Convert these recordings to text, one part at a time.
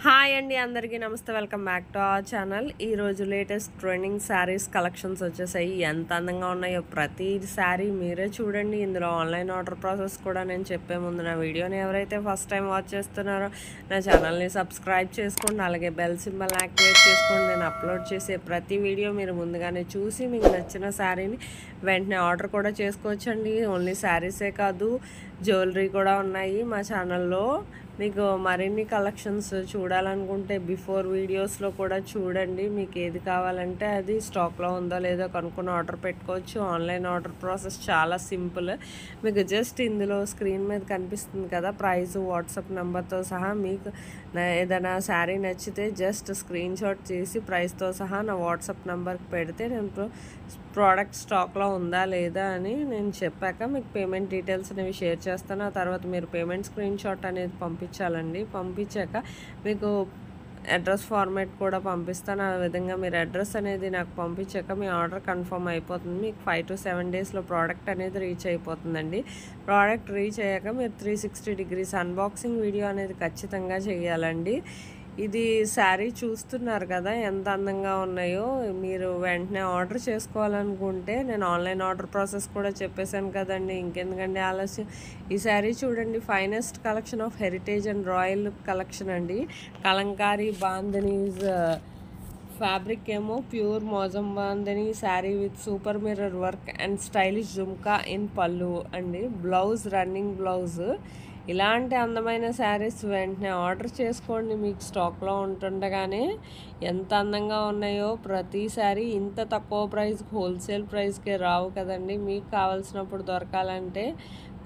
Hi అండి, అందరికీ నమస్తే. Welcome back to our channel. ఈరోజు లేటెస్ట్ ట్రెండింగ్ శారీస్ కలెక్షన్స్ వచ్చేసాయి. ఎంత అందంగా ఉన్నాయో ప్రతి శారీ మీరే చూడండి. ఇందులో ఆన్లైన్ ఆర్డర్ ప్రాసెస్ కూడా నేను చెప్పే ముందు నా వీడియోని ఎవరైతే ఫస్ట్ టైం వాచ్ చేస్తున్నారో నా ఛానల్ని సబ్స్క్రైబ్ చేసుకోండి. అలాగే బెల్ సింబల్ యాక్టివేట్ చేసుకోండి. నేను అప్లోడ్ చేసే ప్రతి వీడియో మీరు ముందుగానే చూసి మీకు నచ్చిన శారీని వెంటనే ఆర్డర్ కూడా చేసుకోవచ్చండి. ఓన్లీ శారీసే కాదు, జ్యువెలరీ కూడా ఉన్నాయి మా ఛానల్లో. మీకు మరిన్ని కలెక్షన్స్ చూడాలనుకుంటే బిఫోర్ వీడియోస్లో కూడా చూడండి. మీకు ఏది కావాలంటే అది స్టాక్లో ఉందో లేదో కనుక్కొని ఆర్డర్ పెట్టుకోవచ్చు. ఆన్లైన్ ఆర్డర్ ప్రాసెస్ చాలా సింపుల్. మీకు జస్ట్ ఇందులో స్క్రీన్ మీద కనిపిస్తుంది కదా ప్రైస్, వాట్సాప్ నెంబర్తో సహా. మీకు ఏదైనా శారీ నచ్చితే జస్ట్ స్క్రీన్ షాట్ చేసి ప్రైస్తో సహా నా వాట్సాప్ నెంబర్కి పెడితే నేను ప్రోడక్ట్ స్టాక్లో ఉందా లేదా అని నేను చెప్పాక మీకు పేమెంట్ డీటెయిల్స్ అనేవి షేర్ చేస్తాను. ఆ తర్వాత మీరు పేమెంట్ స్క్రీన్ షాట్ అనేది పంపించాలండి. పంపించాక మీకు అడ్రస్ ఫార్మాట్ కూడా పంపిస్తాను. ఆ విధంగా మీరు అడ్రస్ అనేది నాకు పంపించాక మీ ఆర్డర్ కన్ఫర్మ్ అయిపోతుంది. మీకు 5 to 7 డేస్లో ప్రోడక్ట్ అనేది రీచ్ అయిపోతుందండి. ప్రోడక్ట్ రీచ్ అయ్యాక మీరు 360 degrees అన్బాక్సింగ్ వీడియో అనేది ఖచ్చితంగా చేయాలండి. ఇది శారీ చూస్తున్నారు కదా ఎంత అందంగా ఉన్నాయో. మీరు వెంటనే ఆర్డర్ చేసుకోవాలనుకుంటే నేను ఆన్లైన్ ఆర్డర్ ప్రాసెస్ కూడా చెప్పేశాను కదండి. ఇంకెందుకండి ఆలస్యం. ఈ శారీ చూడండి, finest collection of heritage and royal collection అండి. కలంకారీ బాంధనీస్ ఫ్యాబ్రిక్ ఏమో ప్యూర్ మోజం bandhani sari with super mirror work and stylish jhumka in పళ్ళు అండి. Blouse running blouse. ఇలాంటి అందమైన శారీస్ వెంటనే ఆర్డర్ చేసుకోండి. మీకు స్టాక్లో ఉంటుండగానే ఎంత అందంగా ఉన్నాయో ప్రతి శారీ. ఇంత తక్కువ ప్రైస్కి హోల్సేల్ ప్రైస్కే రావు కదండి. మీకు కావాల్సినప్పుడు దొరకాలంటే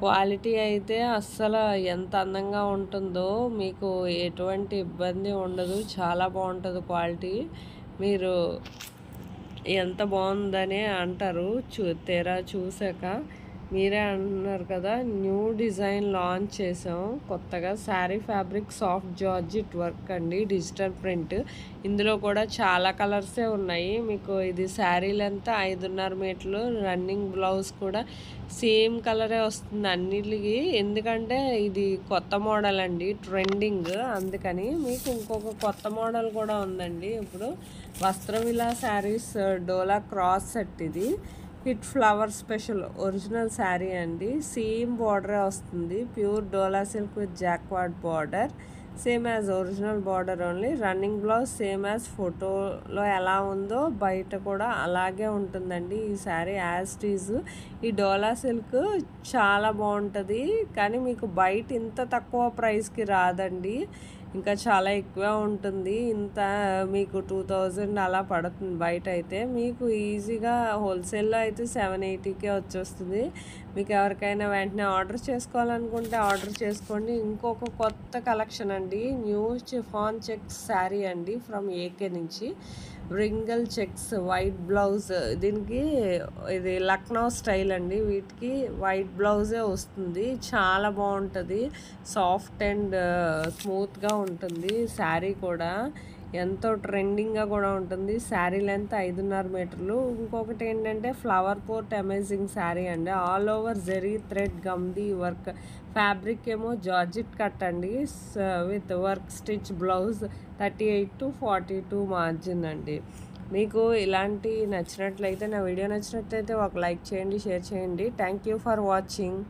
క్వాలిటీ అయితే అస్సలు ఎంత అందంగా ఉంటుందో మీకు ఎటువంటి ఇబ్బంది ఉండదు. చాలా బాగుంటుంది క్వాలిటీ. మీరు ఎంత బాగుందని అంటారు తీరా చూసాక. మీరే అంటున్నారు కదా. న్యూ డిజైన్ లాంచ్ చేసాం కొత్తగా. Sari fabric soft georgette work అండి, డిజిటల్ ప్రింట్. ఇందులో కూడా చాలా కలర్సే ఉన్నాయి. మీకు ఇది శారీ లెంత్ 5.5 మీటర్లు. రన్నింగ్ బ్లౌజ్ కూడా సేమ్ కలరే వస్తుంది అన్నిటికి. ఎందుకంటే ఇది కొత్త మోడల్ అండి, ట్రెండింగ్. అందుకని మీకు ఇంకొక కొత్త మోడల్ కూడా ఉందండి. ఇప్పుడు వస్త్రవిలా శారీస్ డోలా క్రాస్ సెట్. ఇది hit flower special original sari అండి. సేమ్ బార్డరే వస్తుంది. Pure dola silk with jacquard border, same as original border only. Running blouse same as ఫోటోలో ఎలా ఉందో బయట కూడా అలాగే ఉంటుందండి ఈ శారీ యాజ్ టీజ్. ఈ డోలా సిల్క్ చాలా బాగుంటుంది, కానీ మీకు బయట ఇంత తక్కువ ప్రైస్కి రాదండి. ఇంకా చాలా ఎక్కువ ఉంటుంది. ఇంత మీకు 2000 అలా పడుతుంది బయట అయితే. మీకు ఈజీగా హోల్సేల్లో అయితే 780కే వచ్చేస్తుంది. మీకు ఎవరికైనా వెంటనే ఆర్డర్ చేసుకోవాలనుకుంటే ఆర్డర్ చేసుకోండి. ఇంకొక కొత్త కలెక్షన్ అండి, న్యూ చిఫాన్ చెక్స్ శారీ అండి ఫ్రమ్ ఏకే నుంచి. బ్రింగల్ చెక్స్ వైట్ బ్లౌజ్. దీనికి ఇది లక్నో స్టైల్ అండి. వీటికి వైట్ బ్లౌజే వస్తుంది. చాలా బాగుంటుంది. సాఫ్ట్ అండ్ స్మూత్గా ఉంటుంది శారీ కూడా. ఎంతో ట్రెండింగ్గా కూడా ఉంటుంది. శారీ లెంత్ 5.5 మీటర్లు. ఇంకొకటి ఏంటంటే ఫ్లవర్ పోర్ట్ అమేజింగ్ శారీ అండి. ఆల్ ఓవర్ జెరీ థ్రెడ్ గమ్ది వర్క్. ఫ్యాబ్రిక్ ఏమో జార్జిట్ కట్ అండి with work stitch blouse. 38 to 42 margin అండి. మీకు ఇలాంటి నచ్చినట్లయితే, నా వీడియో నచ్చినట్లయితే ఒక లైక్ చేయండి, షేర్ చేయండి. Thank you for watching.